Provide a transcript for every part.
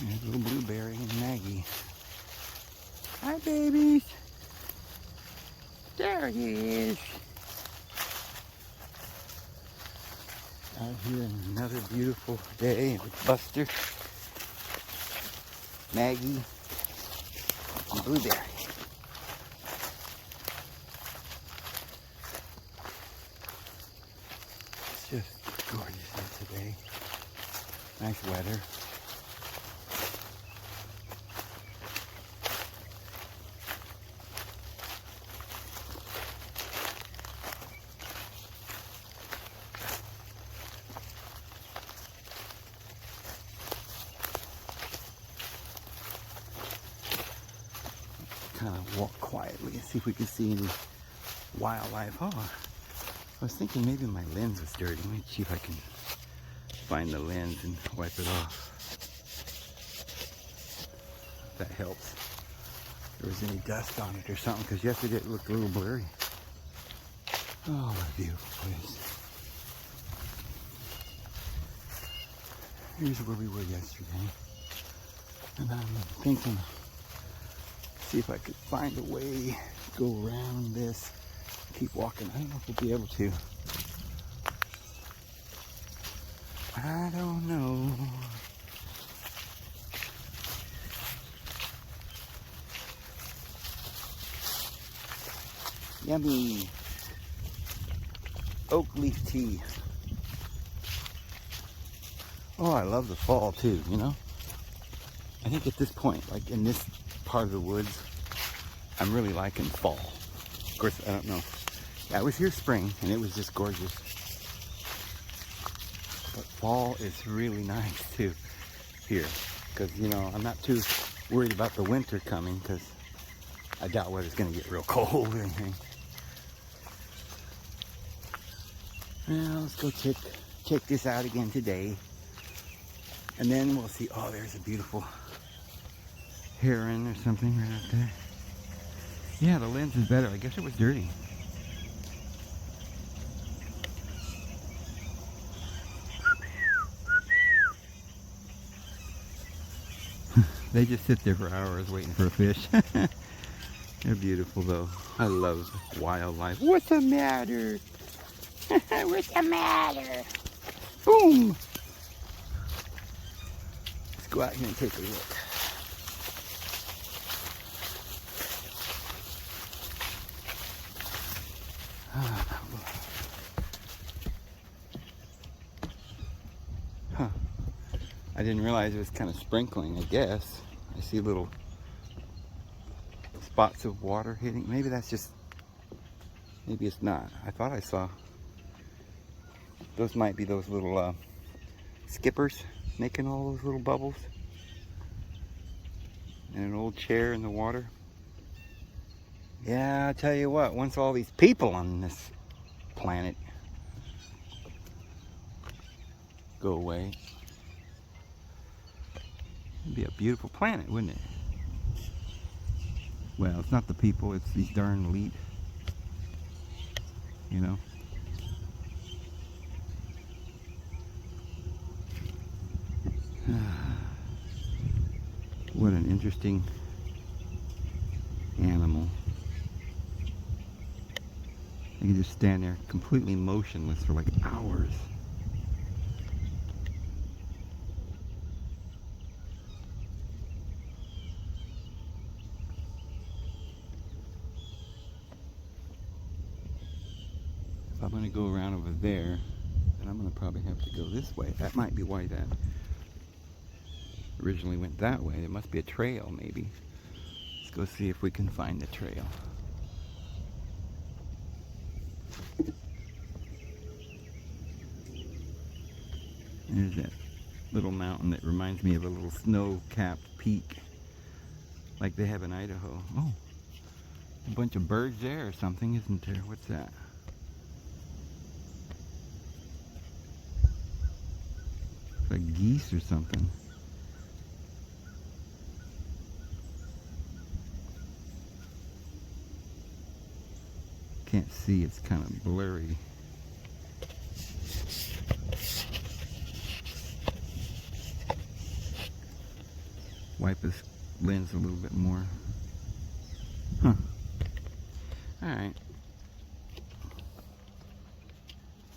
There's little Blueberry and Maggie. Hi, babies. There he is. Out here another beautiful day with Buster, Maggie, and Blueberry. It's just gorgeous here today. Nice weather. Kind of walk quietly and see if we can see any wildlife. Oh, I was thinking maybe my lens was dirty. Let me see if I can find the lens and wipe it off. If that helps. If there was any dust on it or something, because yesterday it looked a little blurry. Oh, what a beautiful place. Here's where we were yesterday. And I'm thinking, see if I could find a way to go around this, keep walking. I don't know if we'll be able to. I don't know. Yummy oak leaf tea. Oh, I love the fall too, you know? I think at this point, like in this part of the woods, I'm really liking fall. Of course, I don't know. I was here spring and it was just gorgeous. But fall is really nice too here. Because, you know, I'm not too worried about the winter coming because I doubt whether it's going to get real cold or anything. Well, let's go check this out again today. And then we'll see. Oh, there's a beautiful heron or something right out there. Yeah, the lens is better. I guess it was dirty. They just sit there for hours waiting for a fish. They're beautiful though. I love wildlife. What's the matter? What's the matter? Boom! Let's go out here and take a look. Huh. I didn't realize it was kind of sprinkling, I guess. I see little spots of water hitting. Maybe that's just, maybe it's not. I thought I saw, those might be those little skippers making all those little bubbles. And an old chair in the water. Yeah, I tell you what, once all these people on this planet go away, it'd be a beautiful planet, wouldn't it? Well, it's not the people, it's these darn elite, you know. What an interesting animal. You can just stand there completely motionless for like hours. If I'm going to go around over there, then I'm going to probably have to go this way. That might be why that originally went that way. There must be a trail, maybe. Let's go see if we can find the trail. There's that little mountain that reminds me of a little snow-capped peak like they have in Idaho. Oh, a bunch of birds there or something, isn't there? What's that? It's like geese or something. Can't see, it's kind of blurry. wipe this lens a little bit more. Huh. Alright.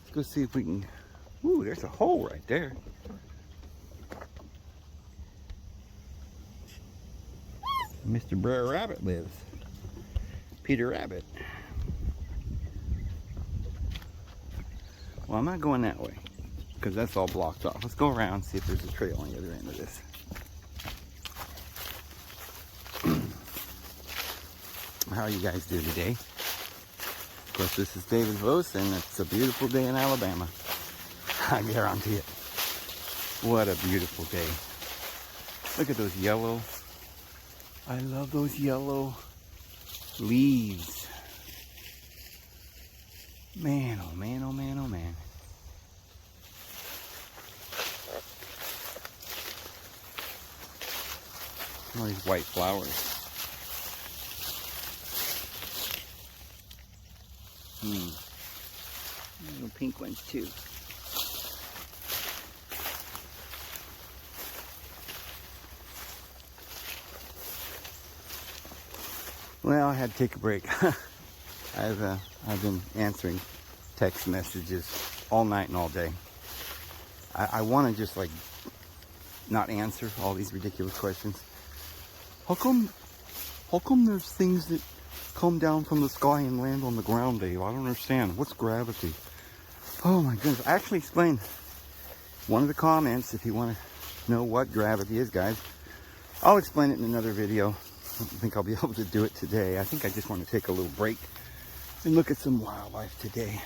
Let's go see if we can... Ooh, there's a hole right there. Mr. Brer Rabbit lives. Peter Rabbit. Well, I'm not going that way because that's all blocked off. Let's go around and see if there's a trail on the other end of this. How you guys do today? Of course, this is David Vos, and it's a beautiful day in Alabama. I guarantee it. What a beautiful day. Look at those yellow. I love those yellow leaves. Man, oh man, oh man, oh man. All these white flowers. Little pink ones too. Well, I had to take a break. I've been answering text messages all night and all day. I want to just like not answer all these ridiculous questions. How come there's things that come down from the sky and land on the ground, Dave? I don't understand. What's gravity? Oh my goodness. I actually explained one of the comments. If you want to know what gravity is, guys, I'll explain it in another video. I don't think I'll be able to do it today. I think I just want to take a little break and look at some wildlife today.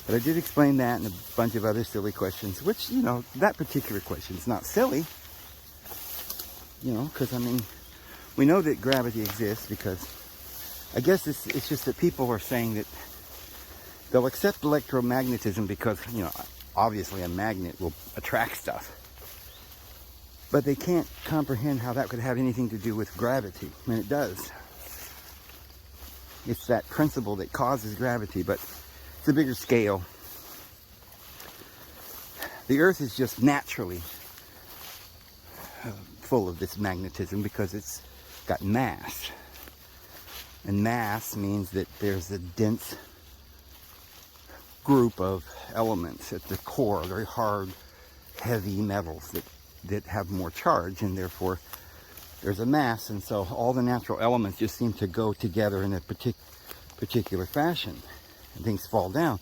But I did explain that and a bunch of other silly questions, which, you know, that particular question is not silly. You know, because, I mean, we know that gravity exists because I guess it's just that people are saying that they'll accept electromagnetism because, you know, obviously a magnet will attract stuff. But they can't comprehend how that could have anything to do with gravity. I mean, it does. It's that principle that causes gravity, but it's a bigger scale. The Earth is just naturally full of this magnetism because it's got mass. And mass means that there's a dense group of elements at the core, very hard, heavy metals that have more charge, and therefore there's a mass, and so all the natural elements just seem to go together in a particular fashion, and things fall down.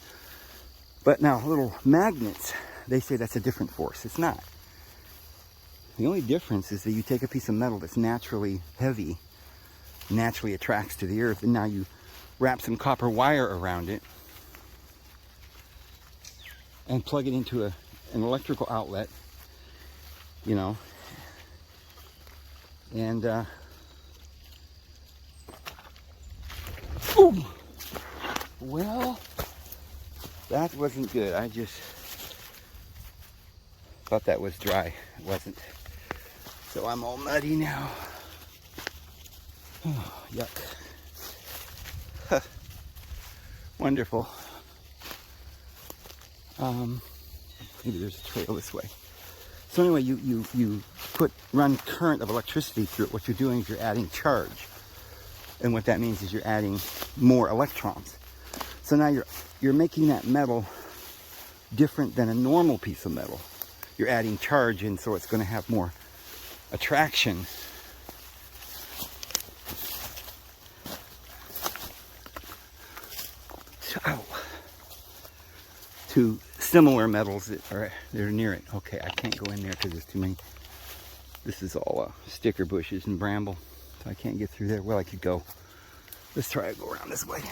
But now little magnets, they say that's a different force. It's not. The only difference is that you take a piece of metal that's naturally heavy, naturally attracts to the earth, and now you wrap some copper wire around it and plug it into an electrical outlet, you know, and boom. Well, that wasn't good. I just thought that was dry. It wasn't. So I'm all muddy now. Oh, yuck. Huh. Wonderful. Maybe there's a trail this way. So anyway, you run current of electricity through it. What you're doing is you're adding charge. And what that means is you're adding more electrons. So now you're making that metal different than a normal piece of metal. You're adding charge, and so it's going to have more attraction. To similar metals that are near it. Okay, I can't go in there because there's too many. This is all sticker bushes and bramble, so I can't get through there. Well, I could go. Let's try to go around this way.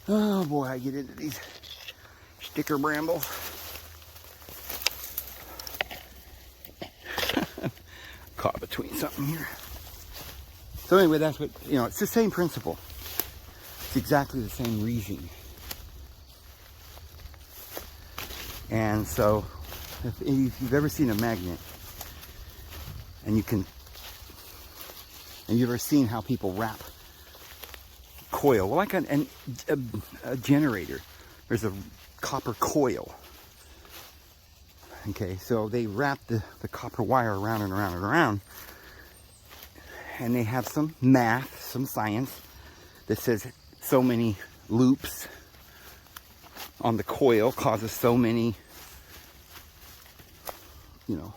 Oh boy, I get into these sticker brambles. Caught between something here. So anyway, that's what, you know, it's the same principle. It's exactly the same reason. And so, if you've ever seen a magnet, and you've ever seen how people wrap coil, well, like a generator, there's a copper coil, Okay, so they wrap the copper wire around and around and around, and they have some math, some science that says so many loops on the coil causes so many, you know,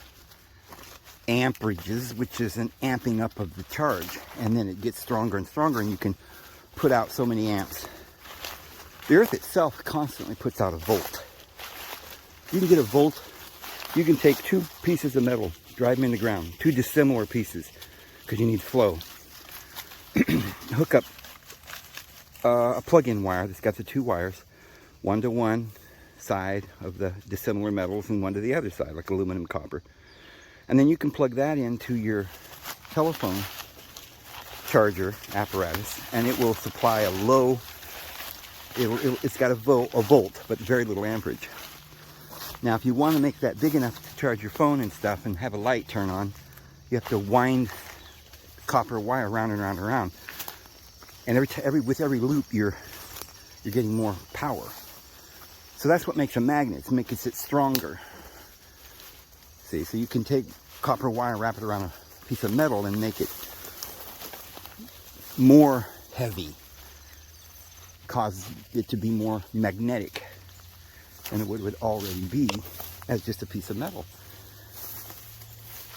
amperages, which is an amping up of the charge, and then it gets stronger and stronger, and you can put out so many amps. The earth itself constantly puts out a volt. You can get a volt. You can take two pieces of metal, drive them in the ground, two dissimilar pieces, because you need flow. Hook up a plug-in wire that's got the two wires, one to one side of the dissimilar metals and one to the other side, like aluminum, copper. And then you can plug that into your telephone charger apparatus, and it will supply a low, it's got a volt, but very little amperage. Now, if you want to make that big enough to charge your phone and stuff and have a light turn on, you have to wind copper wire around and around and around. And with every loop, you're getting more power. So that's what makes a magnet. It makes it stronger. See, so you can take copper wire, wrap it around a piece of metal, and make it more heavy. Cause it to be more magnetic than it would already be as just a piece of metal.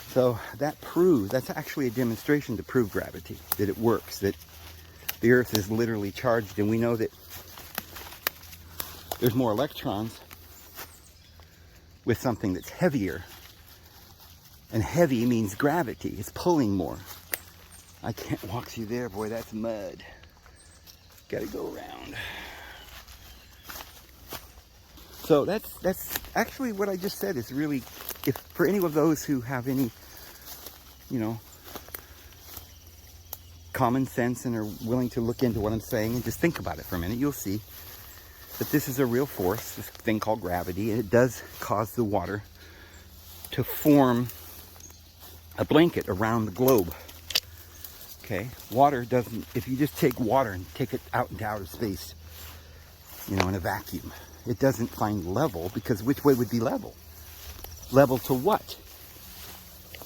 So that's actually a demonstration to prove gravity, that it works, that the earth is literally charged, and we know that there's more electrons with something that's heavier. And heavy means gravity, it's pulling more. I can't walk through there, boy, that's mud. Gotta go around. So that's actually what I just said is really, if for any of those who have any, you know, common sense and are willing to look into what I'm saying and just think about it for a minute, you'll see that this is a real force, this thing called gravity, and it does cause the water to form a blanket around the globe. Okay, water doesn't, if you just take water and take it out into outer space, you know, in a vacuum, it doesn't find level, because which way would be level? Level to what?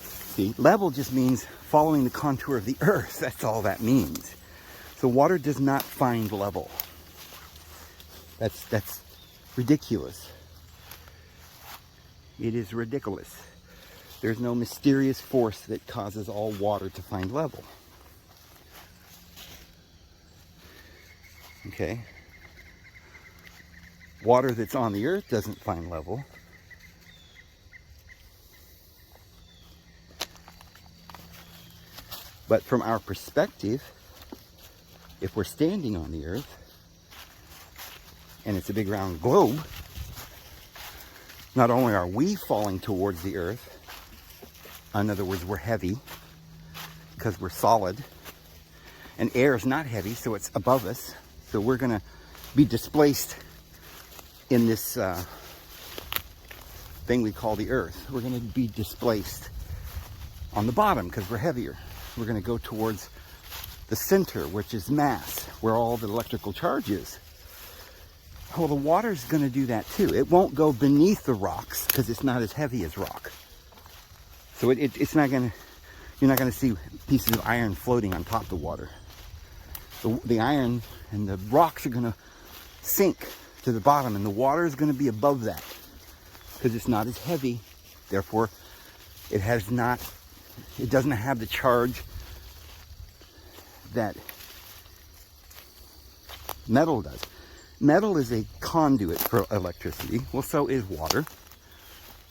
See, level just means following the contour of the earth. That's all that means. So water does not find level. That's ridiculous. It is ridiculous. There's no mysterious force that causes all water to find level. Okay? Water that's on the earth doesn't find level. But from our perspective, if we're standing on the earth, and it's a big round globe, not only are we falling towards the earth, in other words, we're heavy, because we're solid, and air is not heavy, so it's above us, so we're going to be displaced in this thing we call the earth. We're going to be displaced on the bottom because we're heavier. We're going to go towards the center, which is mass, where all the electrical charge is. Well, the water's going to do that too. It won't go beneath the rocks because it's not as heavy as rock. So it's not going to, you're not going to see pieces of iron floating on top of the water. The iron and the rocks are going to sink to the bottom, and the water is going to be above that because it's not as heavy. Therefore, it doesn't have the charge that metal does. Metal is a conduit for electricity. Well, so is water,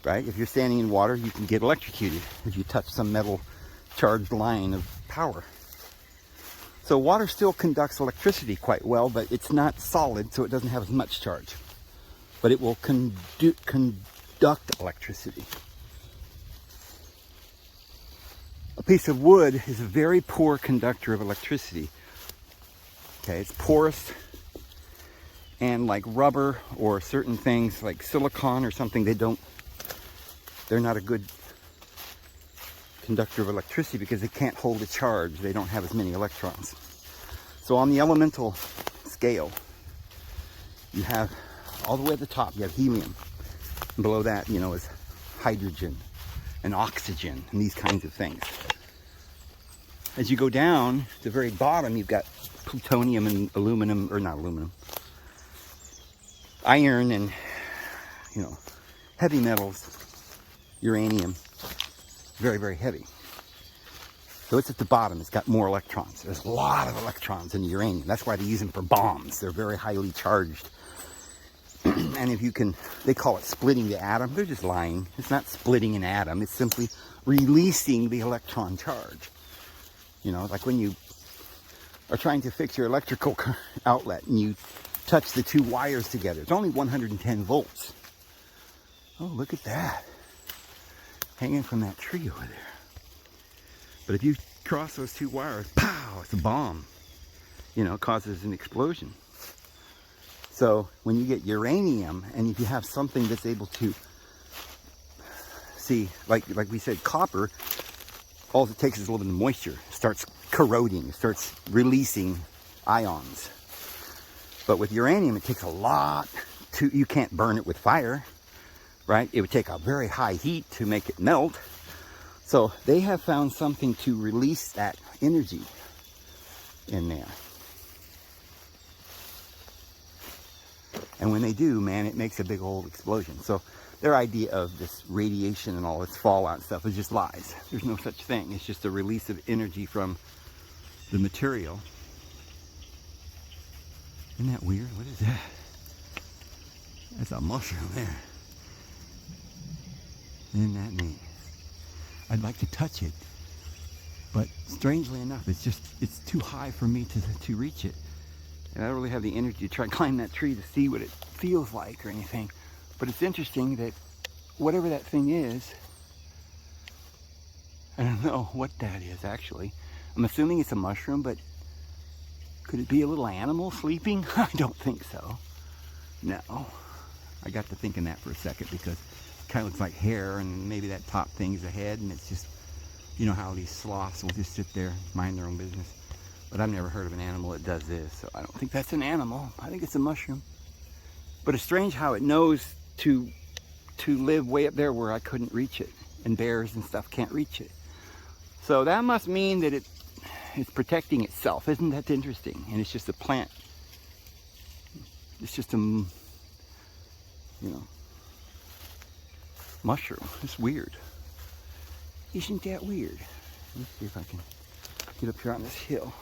right? If you're standing in water, you can get electrocuted if you touch some metal charged line of power. So water still conducts electricity quite well, but it's not solid, so it doesn't have as much charge. But it will conduct electricity. A piece of wood is a very poor conductor of electricity. Okay, it's porous, and like rubber or certain things like silicon or something, they're not a good conductor of electricity because they can't hold a charge. They don't have as many electrons. So on the elemental scale, you have all the way at the top, you have helium. And below that, is hydrogen and oxygen and these kinds of things. As you go down to the very bottom, you've got plutonium and aluminum, or not aluminum, iron and, heavy metals, uranium, very, very heavy. So it's at the bottom. It's got more electrons. There's a lot of electrons in uranium. That's why they use them for bombs. They're very highly charged. And if you can, they call it splitting the atom. They're just lying. It's not splitting an atom. It's simply releasing the electron charge. Like when you are trying to fix your electrical outlet and you touch the two wires together. It's only 110 volts. Oh, look at that. Hanging from that tree over there. But if you cross those two wires, pow, it's a bomb. It causes an explosion. So when you get uranium, and if you have something that's able to, see, like we said, copper, all it takes is a little bit of moisture. It starts corroding, it starts releasing ions. But with uranium, it takes a lot you can't burn it with fire, right? It would take a very high heat to make it melt. So they have found something to release that energy in there. And when they do, man, it makes a big old explosion. So their idea of this radiation and all its fallout stuff is just lies. There's no such thing. It's just a release of energy from the material. Isn't that weird? What is that? That's a mushroom there. Isn't that neat? I'd like to touch it, but strangely enough, it's too high for me to reach it. And I don't really have the energy to try and climb that tree to see what it feels like or anything. But it's interesting that whatever that thing is, I don't know what that is actually. I'm assuming it's a mushroom, but could it be a little animal sleeping? I don't think so. No. I got to thinking that for a second because it kind of looks like hair, and maybe that top thing's a head, and it's just, how these sloths will just sit there, mind their own business. But I've never heard of an animal that does this, so I don't think that's an animal. I think it's a mushroom. But it's strange how it knows to live way up there where I couldn't reach it, and bears and stuff can't reach it. So that must mean that it's protecting itself. Isn't that interesting? And it's just a plant. It's just a, mushroom. It's weird. Isn't that weird? Let's see if I can get up here on this hill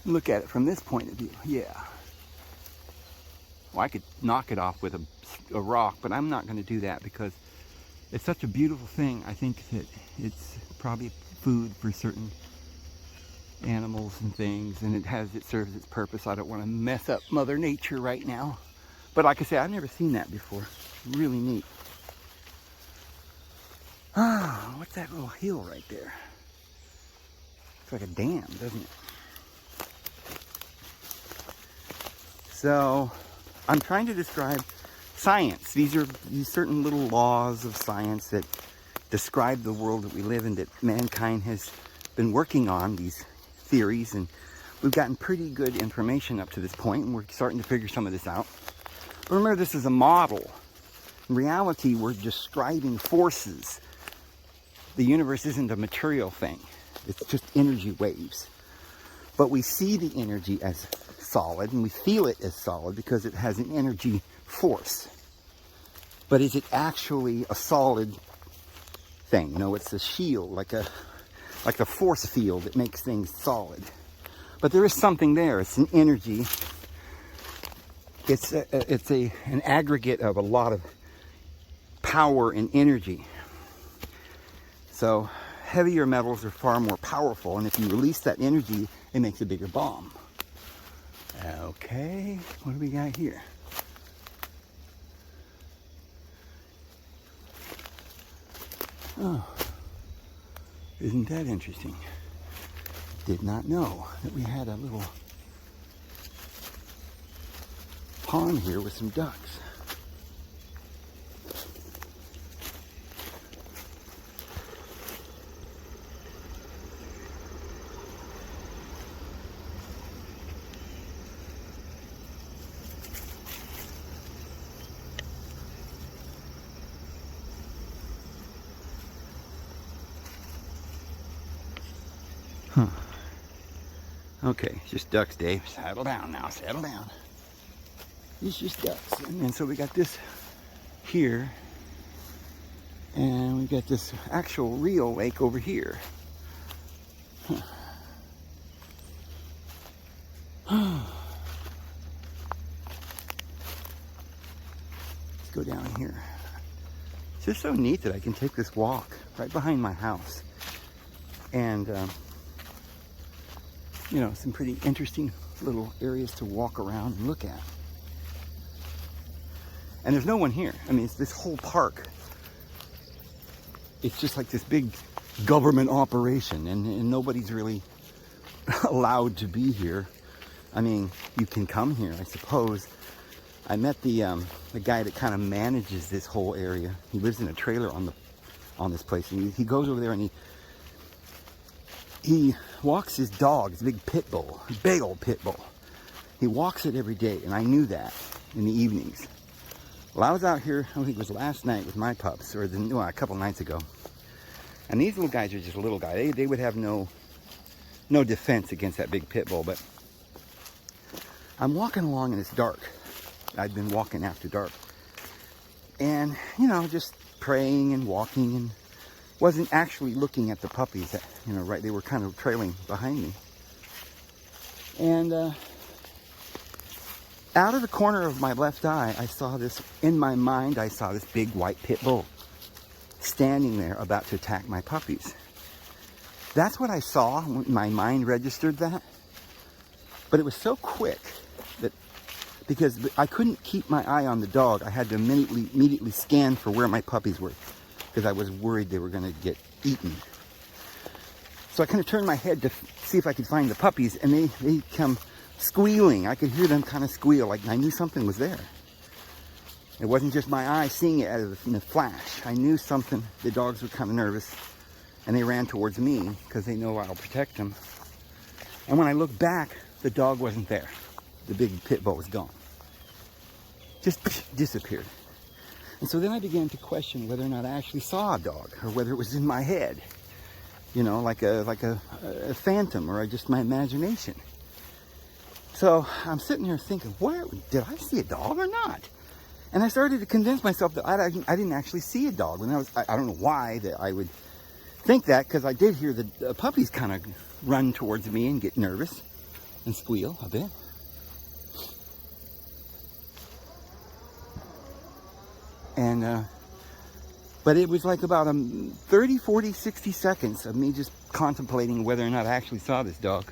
and look at it from this point of view. Yeah. Well, I could knock it off with a rock, but I'm not going to do that because it's such a beautiful thing. I think that it's probably food for certain animals and things, and it serves its purpose. I don't want to mess up Mother Nature right now. But like I say, I've never seen that before. Really neat. Ah, what's that little hill right there? It's like a dam, doesn't it? So, I'm trying to describe science. These are these certain little laws of science that describe the world that we live in, that mankind has been working on, these theories, and we've gotten pretty good information up to this point, and we're starting to figure some of this out. But remember, this is a model. In reality, we're describing forces. The universe isn't a material thing. It's just energy waves. But we see the energy as solid, and we feel it as solid because it has an energy force. But is it actually a solid thing? No, it's a shield, like a force field that makes things solid. But there is something there. It's an energy. It's an aggregate of a lot of power and energy. So heavier metals are far more powerful, and if you release that energy, it makes a bigger bomb. Okay, what do we got here? Oh, isn't that interesting? Did not know that we had a little pond here with some ducks. Okay, it's just ducks, Dave. Settle down now, settle down. It's just ducks. And so we got this here. And we got this actual real lake over here. Huh. Let's go down here. It's just so neat that I can take this walk right behind my house. And, you know, some pretty interesting little areas to walk around and look at. And there's no one here. I mean, it's this whole park. It's just like this big government operation, and nobody's really allowed to be here. I mean, you can come here, I suppose. I met the guy that kind of manages this whole area. He lives in a trailer on this place, and he goes over there and he walks his dog. It's a big pit bull, a big old pit bull. He walks it every day, and I knew that in the evenings. Well, I was out here, I think it was last night with my pups, or a couple nights ago. And these little guys are just a little guy. They would have no defense against that big pit bull. But I'm walking along and it's dark. I've been walking after dark. And, you know, just praying and walking, and wasn't actually looking at the puppies that, you know, right, they were kind of trailing behind me. And out of the corner of my left eye, I saw this, in my mind, I saw this big white pit bull standing there about to attack my puppies. That's what I saw when my mind registered that. But it was so quick that, because I couldn't keep my eye on the dog, I had to immediately scan for where my puppies were, because I was worried they were going to get eaten. So I kind of turned my head to see if I could find the puppies, and they come squealing. I could hear them kind of squeal, like I knew something was there. It wasn't just my eye seeing it in the flash. I knew something. The dogs were kind of nervous, and they ran towards me because they know I'll protect them. And when I looked back, the dog wasn't there. The big pit bull was gone. Just disappeared. And so then I began to question whether or not I actually saw a dog, or whether it was in my head, you know, like a phantom, or just my imagination. So I'm sitting here thinking, where did I see a dog or not? And I started to convince myself that I didn't actually see a dog. When I don't know why that I would think that, because I did hear the puppies kind of run towards me and get nervous and squeal a bit. And but it was like about 30, 40, 60 seconds of me just contemplating whether or not I actually saw this dog.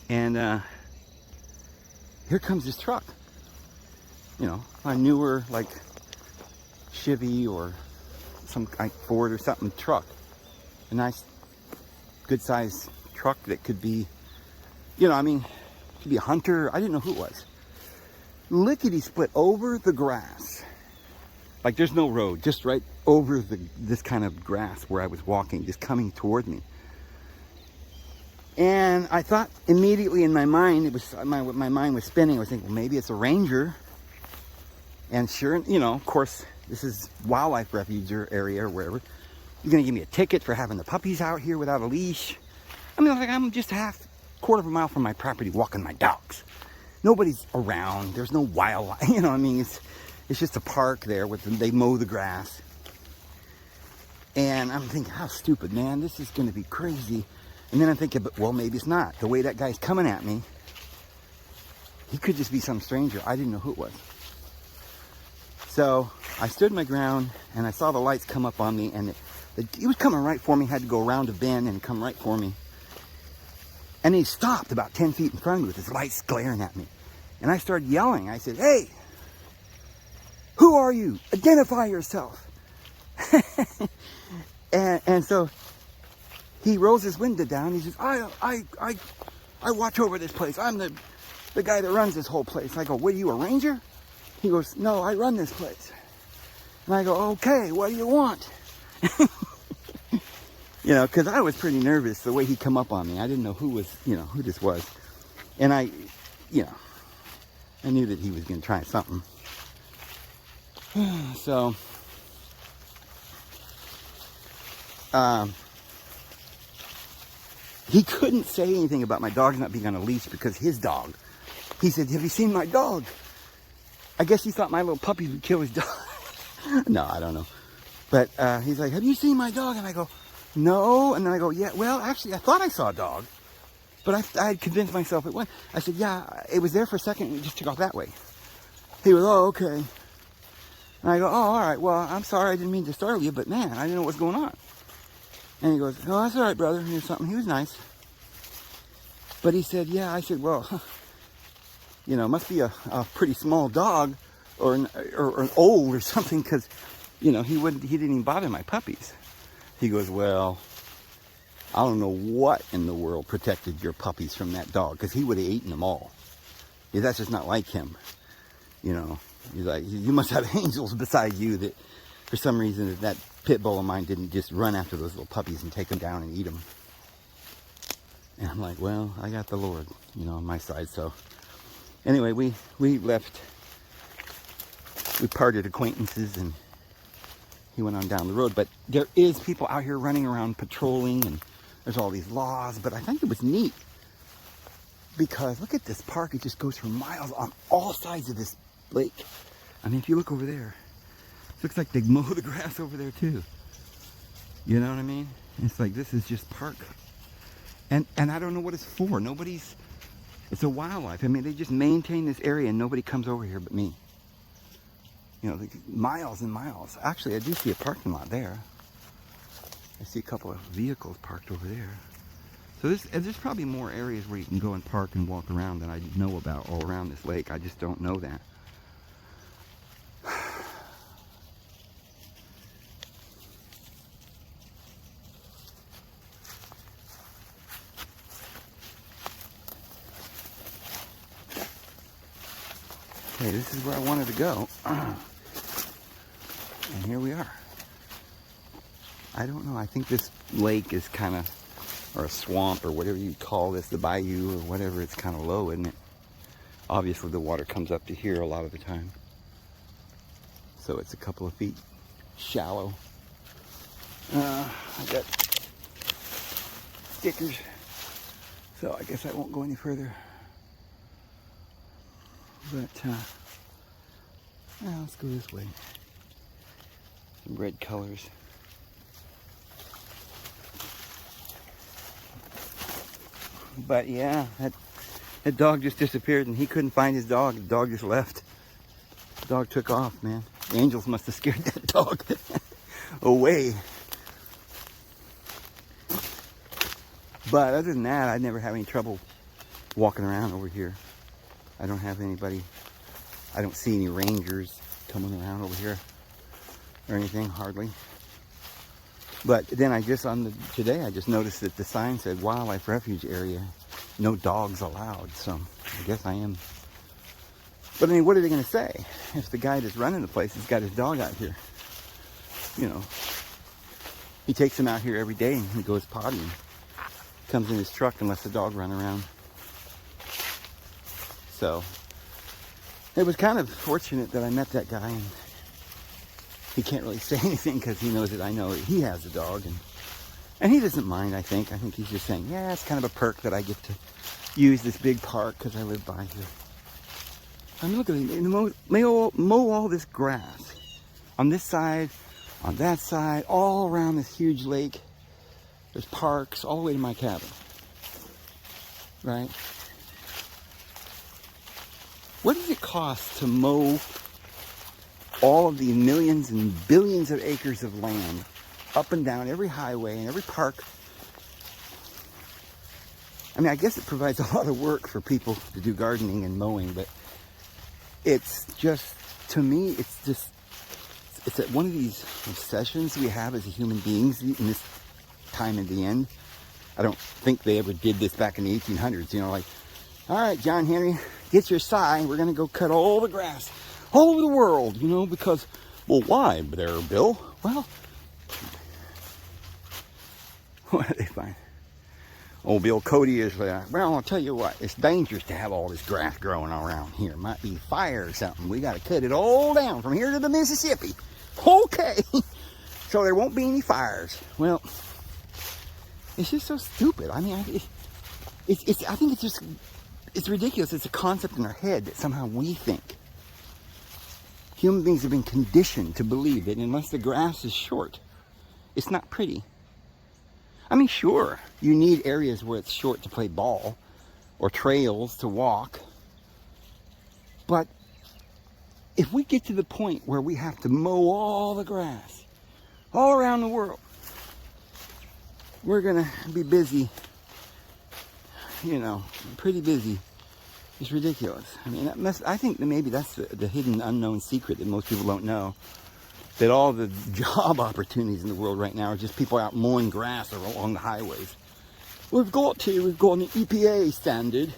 And here comes this truck. You know, a newer, like, Chevy or some like Ford or something truck. A nice, good-sized truck that could be, you know, I mean, it could be a Hunter. I didn't know who it was. Lickety-split over the grass. Like, there's no road, just right over this kind of grass where I was walking, just coming toward me. And I thought immediately in my mind, it was my mind was spinning. I was thinking, well, maybe it's a ranger. And sure, you know, of course, this is wildlife refuge area or wherever. You're gonna give me a ticket for having the puppies out here without a leash? I mean, like, I'm just quarter of a mile from my property walking my dogs. Nobody's around. There's no wildlife. You know, I mean, it's just a park there with them. They mow the grass. And I'm thinking, how stupid, man. This is gonna be crazy. And then I'm thinking, but well, maybe it's not. The way that guy's coming at me, he could just be some stranger. I didn't know who it was. So I stood my ground, and I saw the lights come up on me, and he was coming right for me. Had to go around a bend and come right for me. And he stopped about 10 feet in front of me with his lights glaring at me. And I started yelling. I said, hey, who are you? Identify yourself. and so he rolls his window down. He says, I watch over this place. I'm the guy that runs this whole place. I go, what are you, a ranger? He goes, no, I run this place. And I go, okay, what do you want? You know, because I was pretty nervous the way he come up on me. I didn't know who this was. And I knew that he was going to try something. So he couldn't say anything about my dog not being on a leash because his dog. He said, have you seen my dog? I guess he thought my little puppy would kill his dog. No, I don't know. But he's like, have you seen my dog? And I go, no. And then I go, yeah, well, actually, I thought I saw a dog. But I had convinced myself it was. I said, yeah, it was there for a second and it just took off that way. He goes, oh, okay. And I go, oh, all right, well, I'm sorry, I didn't mean to startle you, but man, I didn't know what was going on. And he goes, oh, that's all right, brother. Here's something. He was nice. But he said, yeah. I said, well, you know, it must be a pretty small dog or an old or something because, you know, he didn't even bother my puppies. He goes, well, I don't know what in the world protected your puppies from that dog because he would have eaten them all. Yeah, that's just not like him. You know, he's like, you must have angels beside you that for some reason that pit bull of mine didn't just run after those little puppies and take them down and eat them. And I'm like, well, I got the Lord, you know, on my side. So anyway, we left. We parted acquaintances and he went on down the road. But there is people out here running around patrolling and there's all these laws. But I think it was neat because look at this park. It just goes for miles on all sides of this lake. I mean, if you look over there, it looks like they mow the grass over there too. You know what I mean? It's like this is just park. And I don't know what it's for. It's a wildlife. I mean, they just maintain this area and nobody comes over here but me. You know, like miles and miles. Actually, I do see a parking lot there. I see a couple of vehicles parked over there. So there's probably more areas where you can go and park and walk around than I know about all around this lake. I just don't know that. Okay, this is where I wanted to go. And here we are. I don't know. I think this lake is kind of, or a swamp or whatever you call this, the bayou or whatever, it's kind of low, isn't it? Obviously the water comes up to here a lot of the time. So it's a couple of feet shallow. I got stickers, so I guess I won't go any further. But, well, let's go this way. Some red colors. But yeah, that dog just disappeared and he couldn't find his dog. The dog just left. The dog took off, man. The angels must have scared that dog away. But other than that, I never have any trouble walking around over here. I don't have anybody, I don't see any rangers coming around over here or anything, hardly. But then today I just noticed that the sign said wildlife refuge area, no dogs allowed. So I guess I am. But I mean, what are they going to say if the guy that's running the place has got his dog out here? You know, he takes him out here every day and he goes potty and comes in his truck and lets the dog run around. So it was kind of fortunate that I met that guy, and he can't really say anything because he knows that I know that he has a dog, and he doesn't mind. I think he's just saying, yeah, it's kind of a perk that I get to use this big park because I live by here. I mean, look at it, mow all this grass on this side, on that side, all around this huge lake. There's parks all the way to my cabin, right? What does it cost to mow all of the millions and billions of acres of land up and down every highway and every park? I mean, I guess it provides a lot of work for people to do gardening and mowing, but it's just, to me, it's one of these obsessions we have as human beings in this time at the end. I don't think they ever did this back in the 1800s, you know, like, all right, John Henry, get your sigh. We're going to go cut all the grass all over the world, you know, because, well, why there, Bill? Well, what do they find? Old Bill Cody is, well, I'll tell you what, it's dangerous to have all this grass growing around here. It might be fire or something. We got to cut it all down from here to the Mississippi. Okay. So there won't be any fires. Well, It's just so stupid. I mean, I think it's ridiculous. It's a concept in our head that somehow we think. Human beings have been conditioned to believe that unless the grass is short, it's not pretty. I mean, sure, you need areas where it's short to play ball or trails to walk. But if we get to the point where we have to mow all the grass all around the world, we're going to be busy, pretty busy. It's ridiculous. I mean, I think that maybe that's the hidden, unknown secret that most people don't know. That all the job opportunities in the world right now are just people out mowing grass along the highways. We've got an EPA standard.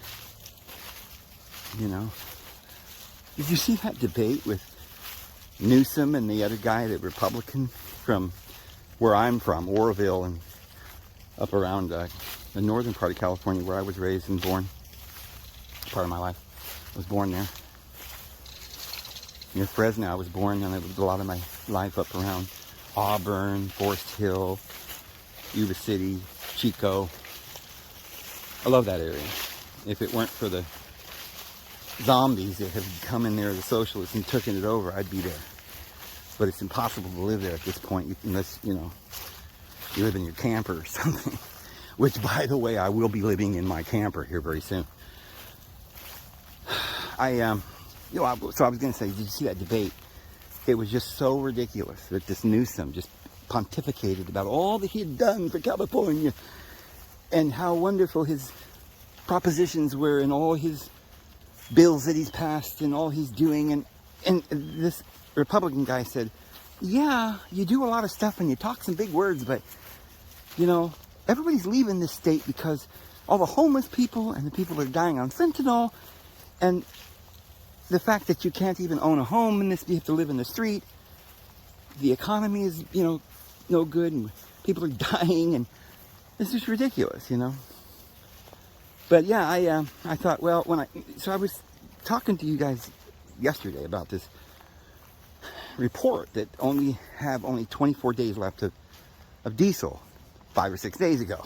Did you see that debate with Newsom and the other guy, the Republican from where I'm from, Oroville, and up around the northern part of California where I was raised and born. Part of my life. I was born there. Near Fresno, I was born, and I lived a lot of my life up around Auburn, Forest Hill, Yuba City, Chico. I love that area. If it weren't for the zombies that have come in there, the socialists, and taken it over, I'd be there. But it's impossible to live there at this point unless, you live in your camper or something. Which, by the way, I will be living in my camper here very soon. So I was going to say, did you see that debate? It was just so ridiculous that this Newsom just pontificated about all that he had done for California and how wonderful his propositions were and all his bills that he's passed and all he's doing. And this Republican guy said, yeah, you do a lot of stuff and you talk some big words, but, everybody's leaving this state because all the homeless people and the people that are dying on fentanyl and the fact that you can't even own a home in this, you have to live in the street. The economy is, no good, and people are dying, and it's just ridiculous, But yeah, I thought, well, I was talking to you guys yesterday about this report that only 24 days left of diesel 5 or 6 days ago.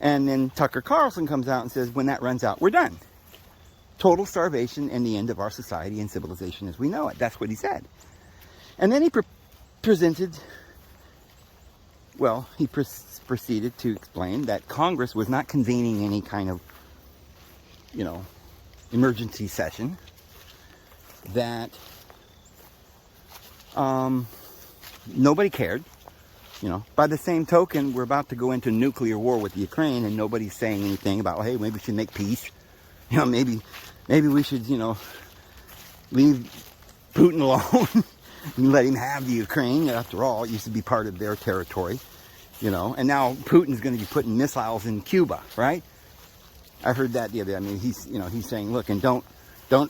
And then Tucker Carlson comes out and says, when that runs out, we're done. Total starvation and the end of our society and civilization as we know it. That's what he said. And then he proceeded to explain that Congress was not convening any kind of, emergency session. That nobody cared. By the same token, we're about to go into nuclear war with Ukraine and nobody's saying anything about, hey, maybe we should make peace. Maybe we should, leave Putin alone and let him have the Ukraine. After all, it used to be part of their territory, And now Putin's going to be putting missiles in Cuba, right? I heard that the other day. I mean, he's saying, look, and don't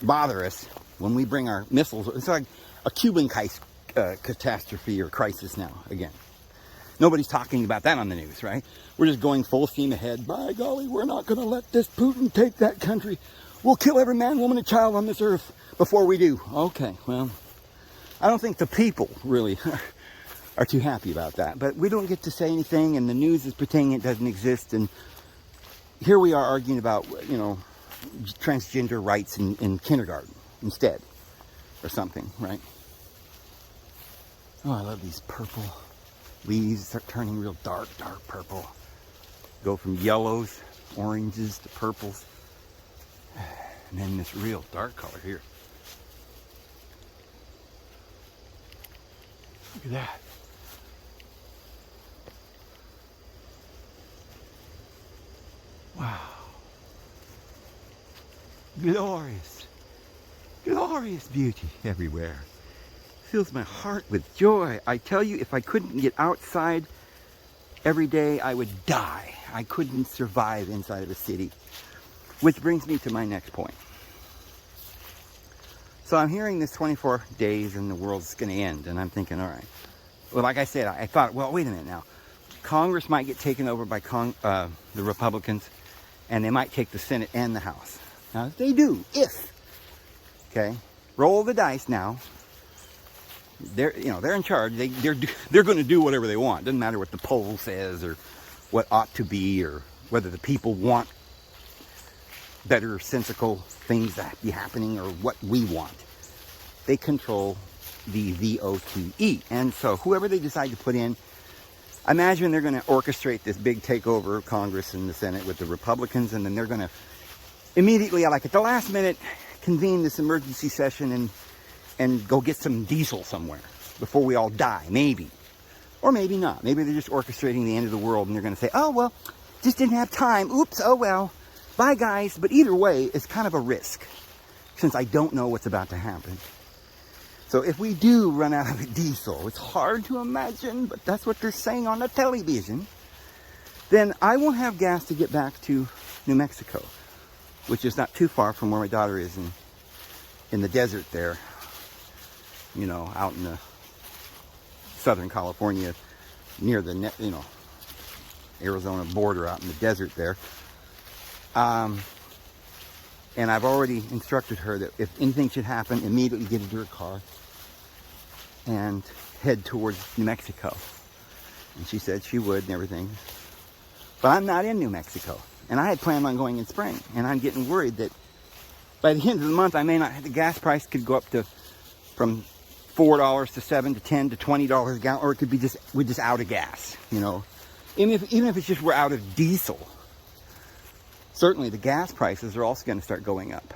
bother us when we bring our missiles. It's like a Cuban catastrophe or crisis now again. Nobody's talking about that on the news, right? We're just going full steam ahead. By golly, we're not going to let this Putin take that country. We'll kill every man, woman, and child on this earth before we do. Okay, well, I don't think the people really are too happy about that. But we don't get to say anything, and the news is pretending it doesn't exist. And here we are arguing about, transgender rights in kindergarten instead, or something, right? Oh, I love these purple leaves. Start turning real dark purple. Go from yellows, oranges to purples. And then this real dark color here. Look at that. Wow. Glorious. Glorious beauty everywhere. Fills my heart with joy. I tell you, if I couldn't get outside every day, I would die. I couldn't survive inside of a city. Which brings me to my next point. So I'm hearing this 24 days and the world's going to end. And I'm thinking, all right. Well, like I said, I thought, well, wait a minute now. Congress might get taken over by the Republicans. And they might take the Senate and the House. Now, if they do, okay, roll the dice now. They're in charge. They're going to do whatever they want. Doesn't matter what the poll says or what ought to be, or whether the people want better, sensical things that be happening, or what we want. They control the VOTE. And so whoever they decide to put in, I imagine they're going to orchestrate this big takeover of Congress and the Senate with the Republicans, and then they're going to immediately, like at the last minute, convene this emergency session and go get some diesel somewhere before we all die, maybe. Or maybe not. Maybe they're just orchestrating the end of the world, and they're going to say, oh, well, just didn't have time. Oops, oh, well. Bye, guys. But either way, it's kind of a risk, since I don't know what's about to happen. So if we do run out of diesel, it's hard to imagine, but that's what they're saying on the television, then I won't have gas to get back to New Mexico, which is not too far from where my daughter is in the desert there, you know, out in the Southern California, near the, you know, Arizona border, out in the desert there. And I've already instructed her that if anything should happen, immediately get into her car and head towards New Mexico. And she said she would and everything. But I'm not in New Mexico. And I had planned on going in spring. And I'm getting worried that by the end of the month, I may not, the gas price could go up to from $4 to $7 to $10 to $20 a gallon, or it could be just, we're just out of gas, you know. Even if it's just we're out of diesel. Certainly the gas prices are also going to start going up.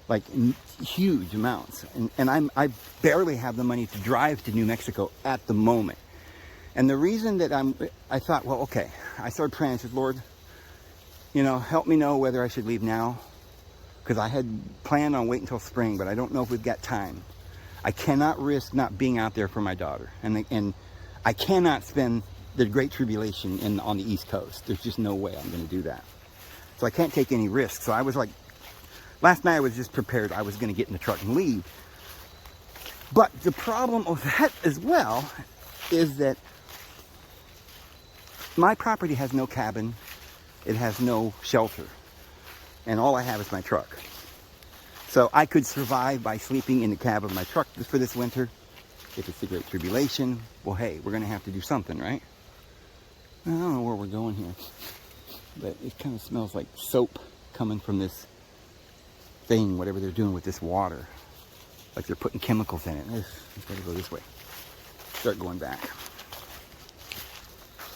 Like huge amounts. And I barely have the money to drive to New Mexico at the moment. And the reason that I thought, well, okay, I started praying. I said, Lord, you know, help me know whether I should leave now. Because I had planned on waiting until spring, but I don't know if we've got time. I cannot risk not being out there for my daughter. And I cannot spend the Great Tribulation on the East Coast. There's just no way I'm going to do that. So I can't take any risks. So I was like, last night I was just prepared. I was going to get in the truck and leave. But the problem with that as well is that my property has no cabin. It has no shelter. And all I have is my truck. So I could survive by sleeping in the cab of my truck for this winter. If it's the Great Tribulation, well, hey, we're going to have to do something, right? I don't know where we're going here. But it kind of smells like soap coming from this thing, whatever they're doing with this water. Like they're putting chemicals in it. Let's gotta go this way. Start going back.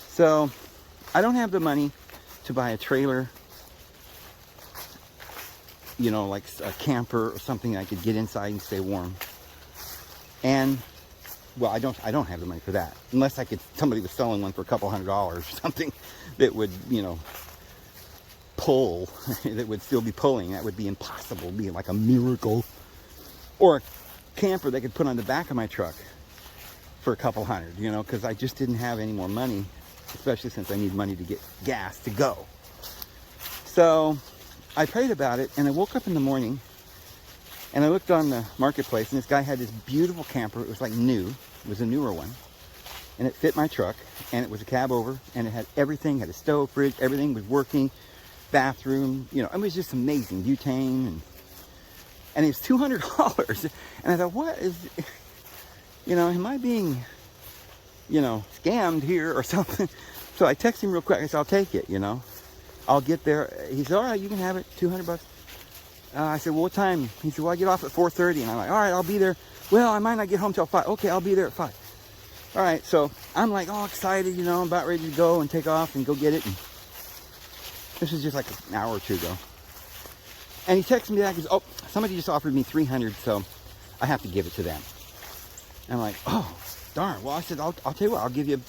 So, I don't have the money to buy a trailer, you know, like a camper or something I could get inside and stay warm. And, well, I don't have the money for that. Unless somebody was selling one for a couple $100 or something that would, you know, pull, that would still be pulling. That would be impossible. It'd be like a miracle. Or a camper they could put on the back of my truck for a couple $100, you know, because I just didn't have any more money, especially since I need money to get gas to go. So I prayed about it, and I woke up in the morning and I looked on the marketplace, and this guy had this beautiful camper. It was like new. It was a newer one. And it fit my truck, and it was a cab over, and it had everything, had a stove, fridge, everything was working, bathroom, you know, it was just amazing, butane, and it was $200. And I thought, what is, you know, am I being, you know, scammed here or something? So I texted him real quick. I said, I'll take it, you know. I'll get there. He said, all right, you can have it, $200. I said, well, what time? He said, well, I get off at 4:30. And I'm like, all right, I'll be there. Well, I might not get home till 5. Okay, I'll be there at 5. All right, so I'm like all excited, you know, I'm about ready to go and take off and go get it. And this was just like an hour or two ago. And he texted me back, he says, oh, somebody just offered me $300, so I have to give it to them. And I'm like, oh, darn. Well, I said, I'll tell you what, I'll give you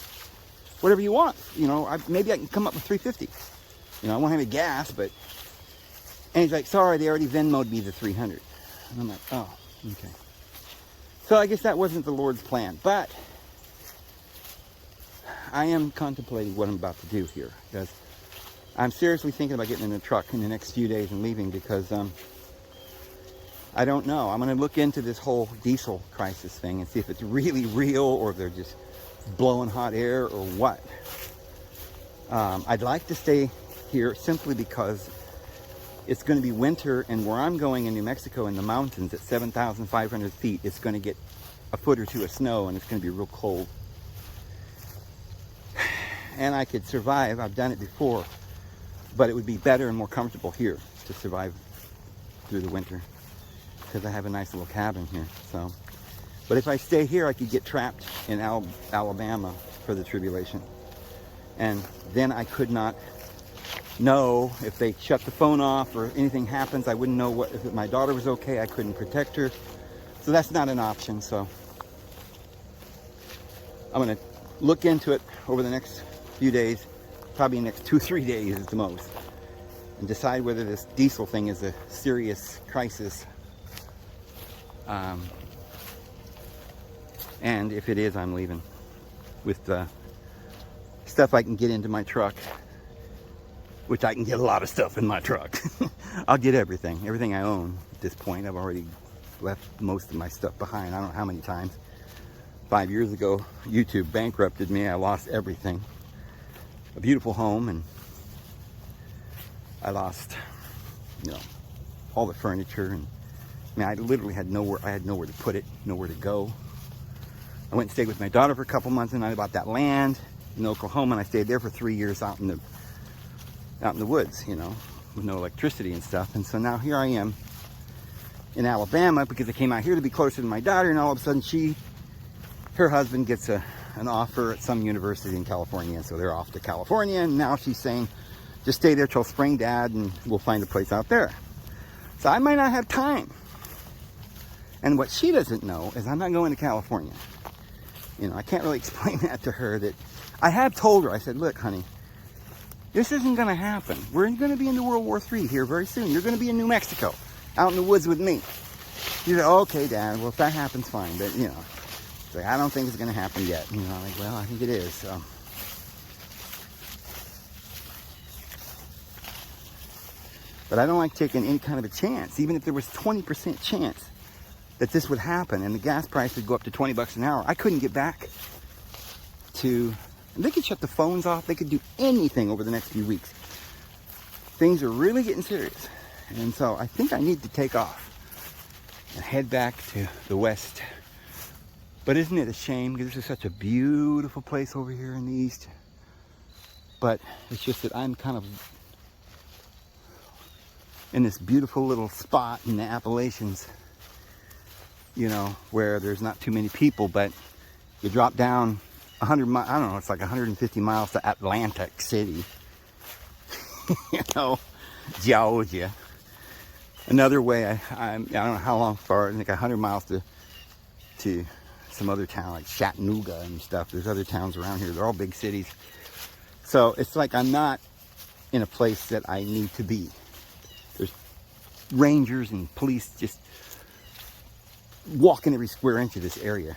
whatever you want. You know, maybe I can come up with $350. You know, I won't have any gas, but... And he's like, sorry, they already Venmo'd me the $300. And I'm like, oh, okay. So I guess that wasn't the Lord's plan. But I am contemplating what I'm about to do here. Because I'm seriously thinking about getting in a truck in the next few days and leaving, because I don't know. I'm going to look into this whole diesel crisis thing and see if it's really real, or if they're just blowing hot air, or what. I'd like to stay here simply because it's going to be winter, and where I'm going in New Mexico, in the mountains at 7,500 feet, it's going to get a foot or two of snow, and it's going to be real cold. and I could survive. I've done it before, but it would be better and more comfortable here to survive through the winter because I have a nice little cabin here. So, but if I stay here, I could get trapped in Alabama for the tribulation, and then I could not know if they shut the phone off or anything happens. I wouldn't know what if my daughter was okay. I couldn't protect her, so that's not an option. So I'm going to look into it over the next few days, probably the next 2-3 days at the most, and decide whether this diesel thing is a serious crisis. And if it is, I'm leaving with the stuff I can get into my truck, which I can get a lot of stuff in my truck. I'll get everything I own at this point. I've already left most of my stuff behind. I don't know how many times. 5 years ago, YouTube bankrupted me. I lost everything. A beautiful home, and I lost, all the furniture. And I literally had nowhere. I had nowhere to put it, nowhere to go. I went and stayed with my daughter for a couple months, and I bought that land in Oklahoma, and I stayed there for 3 years out in the woods, with no electricity and stuff. And so now here I am in Alabama because I came out here to be closer to my daughter, and all of a sudden her husband gets an offer at some university in California, so they're off to California, and now she's saying, just stay there till spring, Dad, and we'll find a place out there. So I might not have time. And what she doesn't know is I'm not going to California. I can't really explain that to her. That I have told her, I said, look, honey, this isn't going to happen. We're going to be into World War III here very soon. You're going to be in New Mexico, out in the woods with me. She said, okay, Dad, well, if that happens, fine. But, like, I don't think it's going to happen yet. I'm like, well, I think it is. So. But I don't like taking any kind of a chance. Even if there was 20% chance that this would happen and the gas price would go up to $20 an hour, I couldn't get back to... They could shut the phones off. They could do anything over the next few weeks. Things are really getting serious. And so I think I need to take off and head back to the west. But isn't it a shame? Because this is such a beautiful place over here in the east. But it's just that I'm kind of in this beautiful little spot in the Appalachians, where there's not too many people, but you drop down 100 miles, I don't know, it's like 150 miles to Atlantic City, Georgia. Another way, I don't know how long far, like 100 miles to some other town like Chattanooga and stuff. There's other towns around here. They're all big cities. So it's like I'm not in a place that I need to be. There's rangers and police just walking every square inch of this area,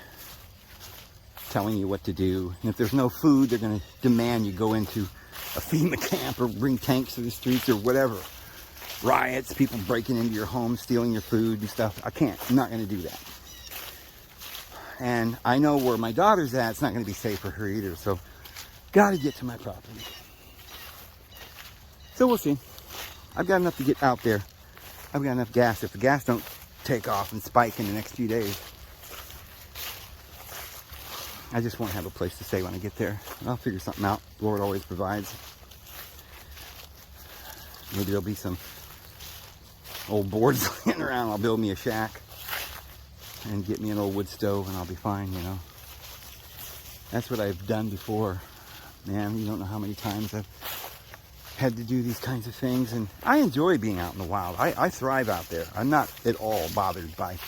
telling you what to do. And if there's no food, they're going to demand you go into a FEMA camp or bring tanks to the streets or whatever. Riots, people breaking into your home, stealing your food and stuff. I can't. I'm not going to do that. And I know where my daughter's at. It's not going to be safe for her either. So, got to get to my property. So we'll see. I've got enough to get out there. I've got enough gas. If the gas don't take off and spike in the next few days, I just won't have a place to stay when I get there. I'll figure something out. The Lord always provides. Maybe there'll be some old boards laying around. I'll build me a shack and get me an old wood stove and I'll be fine, That's what I've done before. Man, you don't know how many times I've had to do these kinds of things. And I enjoy being out in the wild. I thrive out there. I'm not at all bothered by...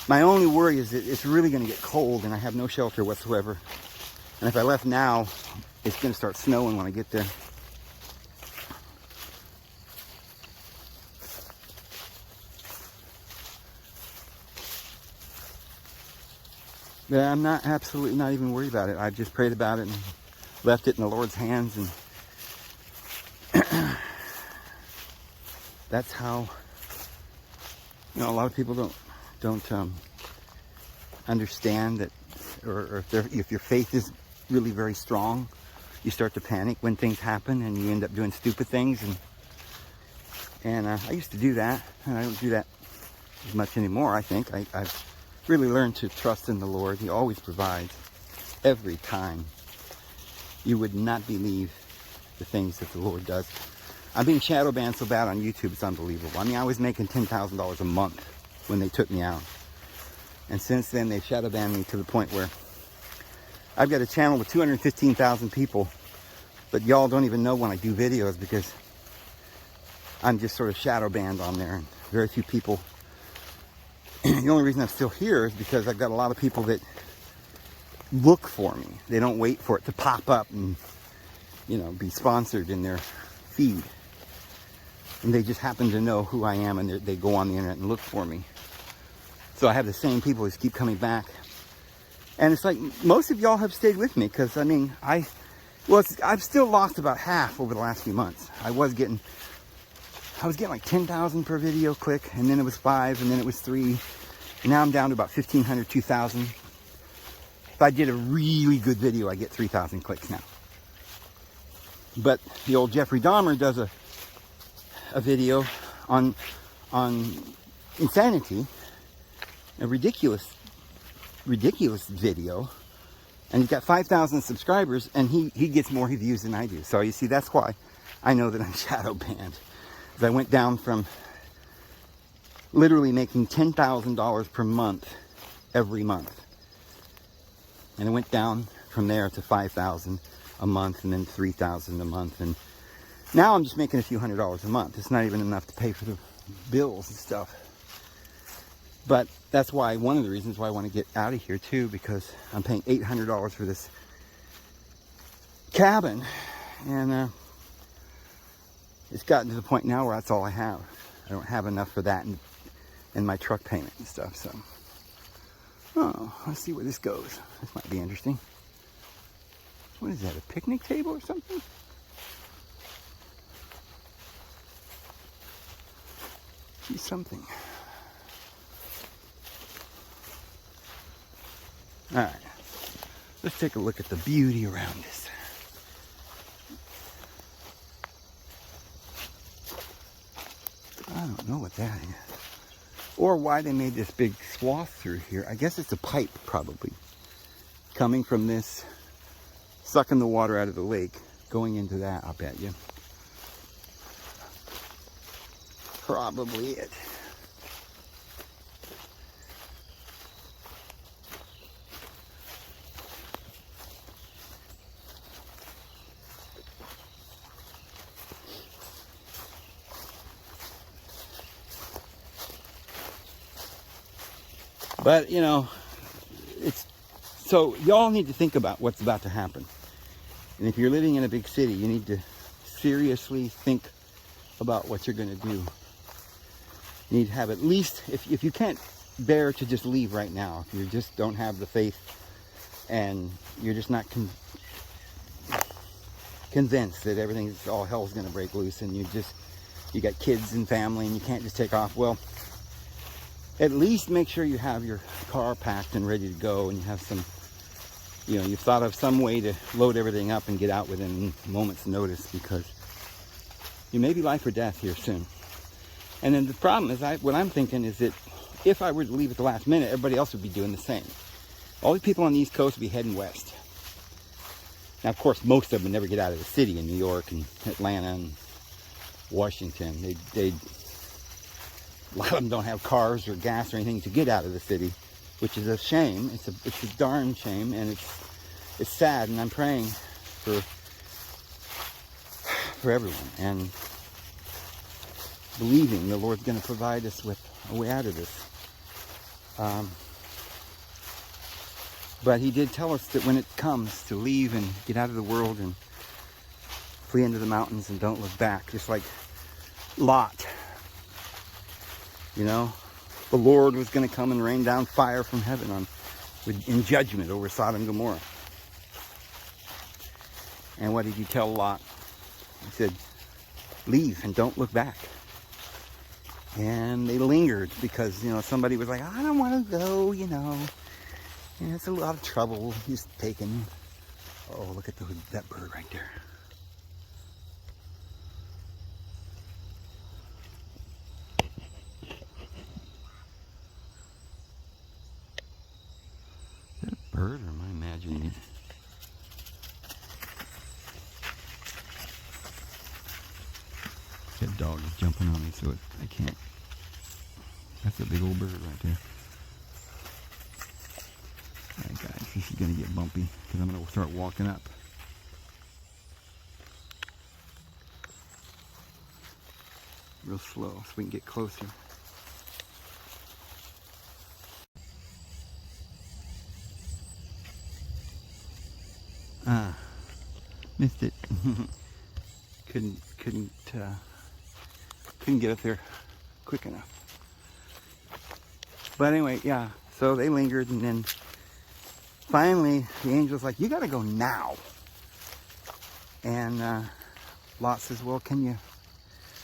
My only worry is that it's really going to get cold and I have no shelter whatsoever. And if I left now, it's going to start snowing when I get there. But I'm absolutely not even worried about it. I've just prayed about it and left it in the Lord's hands, and that's how, a lot of people don't understand that, or if your faith is really very strong, you start to panic when things happen and you end up doing stupid things, and I used to do that, and I don't do that as much anymore. I think I've really learned to trust in the Lord. He always provides every time. You would not believe the things that the Lord does. I'm being shadow banned so bad on YouTube, it's unbelievable. I mean, I was making $10,000 a month when they took me out. And since then, they've shadow banned me to the point where I've got a channel with 215,000 people, but y'all don't even know when I do videos because I'm just sort of shadow banned on there. And very few people. The only reason I'm still here is because I've got a lot of people that look for me. They don't wait for it to pop up and, you know, be sponsored in their feed. And they just happen to know who I am, and they go on the internet and look for me. So I have the same people who just keep coming back. And it's like most of y'all have stayed with me because, I mean, I've still lost about half over the last few months. I was getting like 10,000 per video click, and then it was 5, and then it was 3. And now I'm down to about 1,500, 2,000. If I did a really good video, I get 3,000 clicks now. But the old Jeffrey Dahmer does a video on insanity, a ridiculous video, and he's got 5,000 subscribers, and he gets more views than I do. So you see, that's why I know that I'm shadow banned. I went down from literally making $10,000 per month every month, and I went down from there to 5,000 a month, and then 3,000 a month, and now I'm just making a few $100s a month. It's not even enough to pay for the bills and stuff. But that's why, one of the reasons why I want to get out of here too, because I'm paying $800 for this cabin, and it's gotten to the point now where that's all I have. I don't have enough for that and my truck payment and stuff. So, let's see where this goes. This might be interesting. What is that, a picnic table or something? See something. All right, let's take a look at the beauty around us. I don't know what that is, or why they made this big swath through here. I guess it's a pipe, probably, coming from this, sucking the water out of the lake, going into that, I'll bet you. Probably it. But, you know, it's, so y'all need to think about what's about to happen. And if you're living in a big city, you need to seriously think about what you're going to do. You need to have at least, if you can't bear to just leave right now, if you just don't have the faith and you're just not convinced that everything's, all hell's going to break loose, and you got kids and family and you can't just take off, well, at least make sure you have your car packed and ready to go, and you have some, you know, you've thought of some way to load everything up and get out within a moment's notice, because you may be life or death here soon. And then the problem is, what I'm thinking is that if I were to leave at the last minute, everybody else would be doing the same. All the people on the East Coast would be heading west. Now, of course, most of them never get out of the city in New York and Atlanta and Washington. A lot of them don't have cars or gas or anything to get out of the city, which is a shame. It's a darn shame, and it's sad. And I'm praying for everyone, and believing the Lord's going to provide us with a way out of this. But He did tell us that when it comes to leave and get out of the world and flee into the mountains and don't look back, just like Lot. You know, the Lord was going to come and rain down fire from heaven in judgment over Sodom and Gomorrah. And what did He tell Lot? He said, leave and don't look back. And they lingered because, you know, somebody was like, I don't want to go, you know. And it's a lot of trouble. He's taken. Oh, look at that bird right there. Bird, or am I imagining it? dog is jumping on me, so I can't. That's a big old bird right there. Alright guys, this is going to get bumpy because I'm going to start walking up. Real slow so we can get closer. Missed it. couldn't get up there quick enough. But anyway, yeah, so they lingered, and then finally the angel's like, you gotta go now. And Lot says, well, can you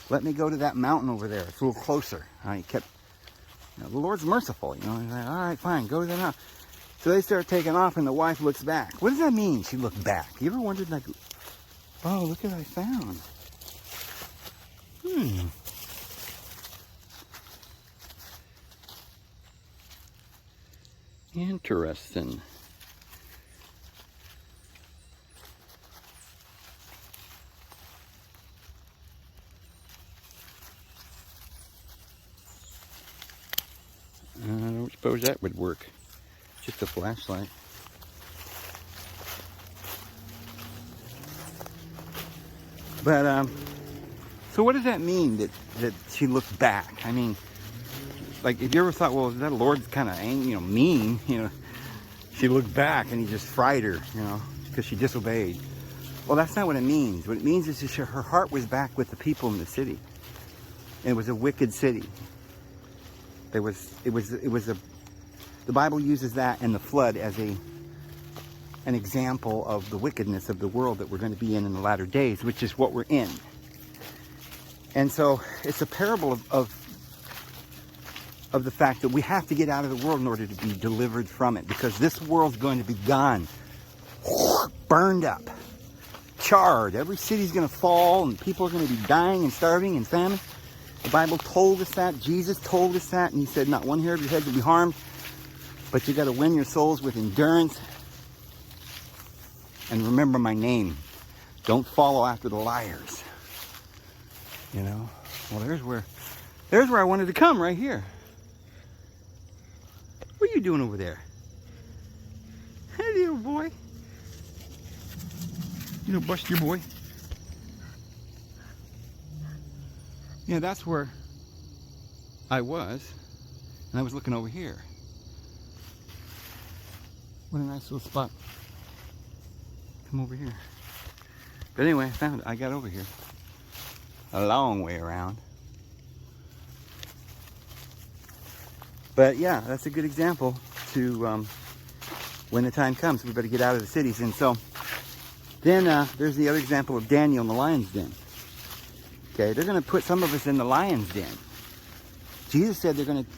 let me go to that mountain over there? It's a little closer. He kept, the Lord's merciful, He's like, all right, fine, go to the mountain. So they start taking off, and the wife looks back. What does that mean, she looked back? You ever wondered, like, oh, look what I found. Interesting. I don't suppose that would work. Just a flashlight. But, so what does that mean that she looked back? I mean, like, have you ever thought, well, that Lord's kind of, mean, she looked back and he just fried her, because she disobeyed. Well, that's not what it means. What it means is that her heart was back with the people in the city. And it was a wicked city. The Bible uses that and the flood as an example of the wickedness of the world that we're going to be in the latter days, which is what we're in. And so it's a parable of the fact that we have to get out of the world in order to be delivered from it, because this world's going to be gone, burned up, charred. Every city's going to fall, and people are going to be dying and starving and famine. The Bible told us that. Jesus told us that, and he said, not one hair of your head will be harmed, but you got to win your souls with endurance. And remember my name. Don't follow after the liars. Well, there's where I wanted to come, right here. What are you doing over there? Hey, little boy. You know, bust your boy. Yeah, that's where I was. And I was looking over here. What a nice little spot. Come over here. But anyway, I found it. I got over here. A long way around. But yeah, that's a good example to when the time comes, we better get out of the cities. And so then there's the other example of Daniel in the lion's den. Okay, they're going to put some of us in the lion's den. Jesus said they're going to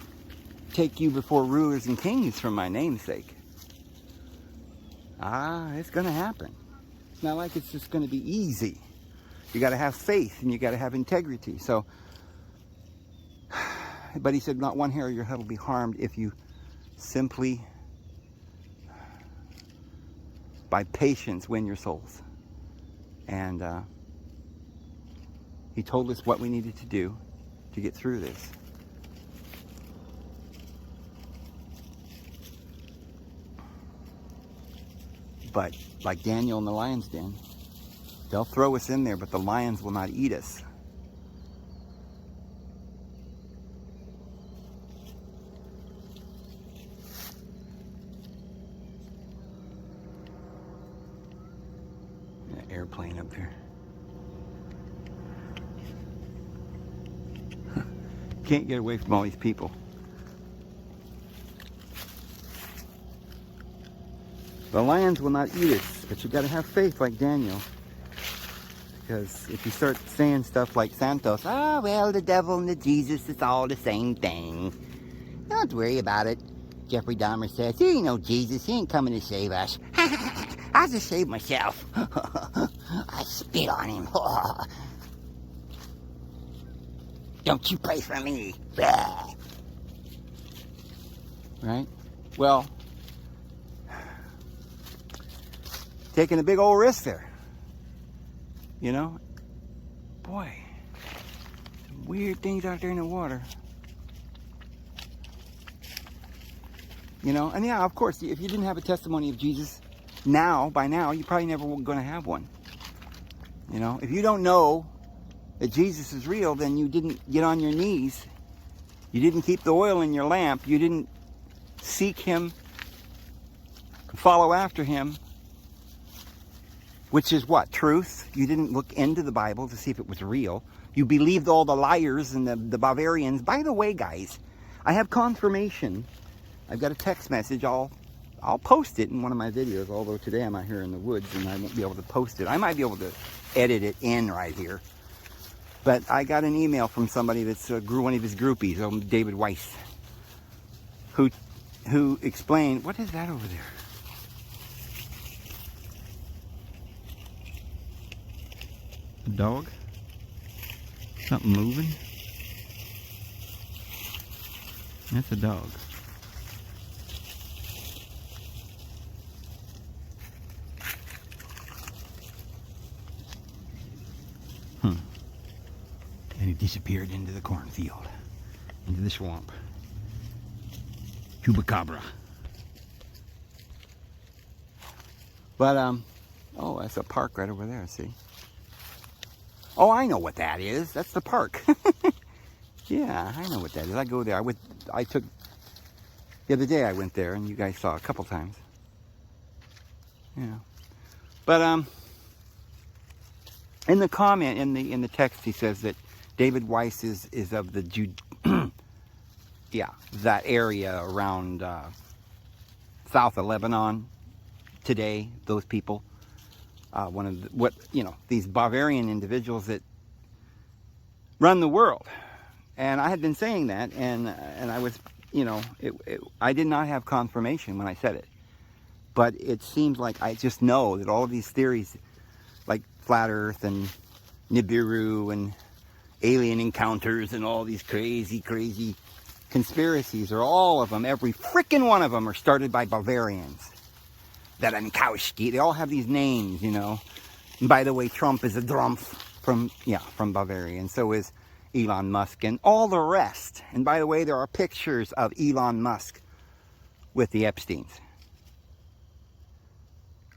take you before rulers and kings for my name's sake. It's going to happen. It's not like it's just going to be easy. You got to have faith and you got to have integrity. So, but he said, not one hair of your head will be harmed if you simply, by patience, win your souls. And he told us what we needed to do to get through this. But like Daniel in the lion's den, they'll throw us in there, but the lions will not eat us. An airplane up there. Can't get away from all these people. The lions will not eat us, but you got to have faith like Daniel. Because if you start saying stuff like Santos, well, the devil and the Jesus, it's all the same thing. Don't worry about it. Jeffrey Dahmer says, he ain't no Jesus, he ain't coming to save us. I'll just save myself. I spit on him. Don't you pray for me. Right? Well, taking a big old risk there. You know? Boy. weird things out there in the water. You know, and yeah, of course, if you didn't have a testimony of Jesus by now, you probably never were going to have one. You know, if you don't know that Jesus is real, then you didn't get on your knees. You didn't keep the oil in your lamp. You didn't seek him, follow after him, which is what? Truth. You didn't look into the Bible to see if it was real. You believed all the liars and the Bavarians. By the way, guys, I have confirmation. I've got a text message. I'll post it in one of my videos, although today I'm out here in the woods and I won't be able to post it. I might be able to edit it in right here. But I got an email from somebody that's one of his groupies, David Weiss, who explained, what is that over there? A dog? Something moving? That's a dog. And he disappeared into the cornfield, into the swamp. Chupacabra. But, oh, that's a park right over there, see? Oh, I know what that is. That's the park. Yeah, I know what that is. I go there. The other day I went there, and you guys saw a couple times. Yeah. But, in the comment, in the text, he says that David Weiss is of the that area around south of Lebanon today. Those people, one of these Bavarian individuals that run the world. And I had been saying that, and I was, I did not have confirmation when I said it, but it seems like I just know that all of these theories, like flat Earth and Nibiru and alien encounters and all these crazy conspiracies, or all of them, every freaking one of them are started by Bavarians. That Ankowski, they all have these names, And by the way, Trump is a Drumpf from Bavaria, and so is Elon Musk and all the rest. And by the way, there are pictures of Elon Musk with the Epsteins.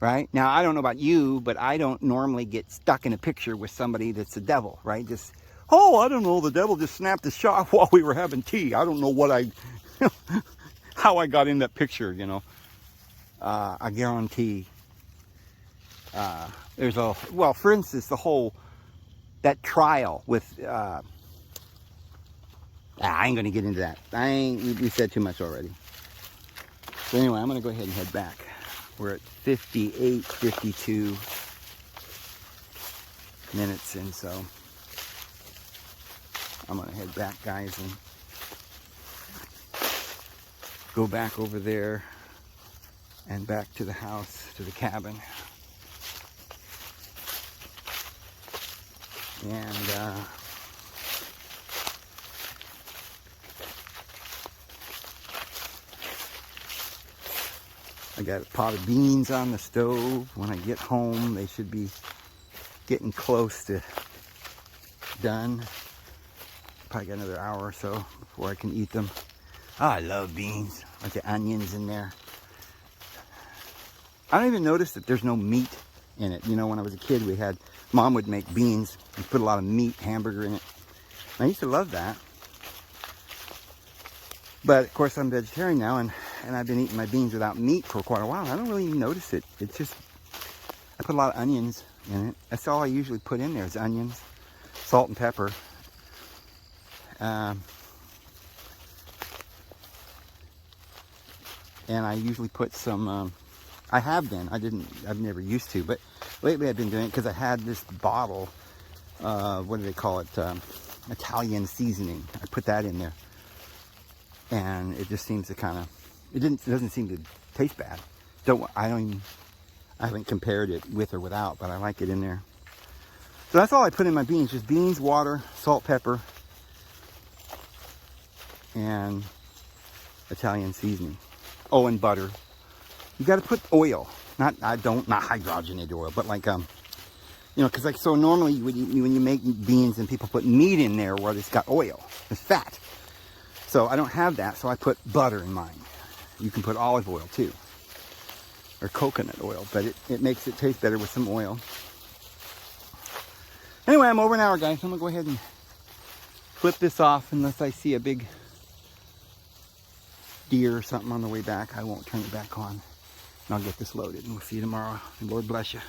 Right? Now, I don't know about you, but I don't normally get stuck in a picture with somebody that's a devil, right? Just, oh, I don't know, the devil just snapped a shot while we were having tea. I don't know how I got in that picture, I guarantee for instance, that trial with, I ain't going to get into that. We said too much already. So anyway, I'm going to go ahead and head back. We're at 52 minutes, and so I'm going to head back, guys, and go back over there and back to the house, to the cabin. And I got a pot of beans on the stove. When I get home, they should be getting close to done. Probably got another hour or so before I can eat them. Oh, I love beans. Bunch of onions in there. I don't even notice that there's no meat in it. When I was a kid, Mom would make beans and put a lot of meat, hamburger in it. I used to love that. But, of course, I'm vegetarian now, and I've been eating my beans without meat for quite a while. I don't really even notice it. It's just, I put a lot of onions in it. That's all I usually put in there is onions, salt and pepper. And I usually put some, I've never used to, but lately I've been doing it because I had this bottle, what do they call it, Italian seasoning. I put that in there. And it just seems to it doesn't seem to taste bad. I haven't compared it with or without, but I like it in there. So that's all I put in my beans, just beans, water, salt, pepper, and Italian seasoning. Oh, and butter. You got to put oil, not hydrogenated oil, but like You know, because like, so normally when you make beans and people put meat in there where it's got oil, it's fat. So I don't have that, so I put butter in mine. You can put olive oil too, or coconut oil, but it makes it taste better with some oil. Anyway, I'm over an hour, guys. I'm gonna go ahead and flip this off unless I see a big deer or something on the way back. I won't turn it back on. And I'll get this loaded, and we'll see you tomorrow. And Lord bless you.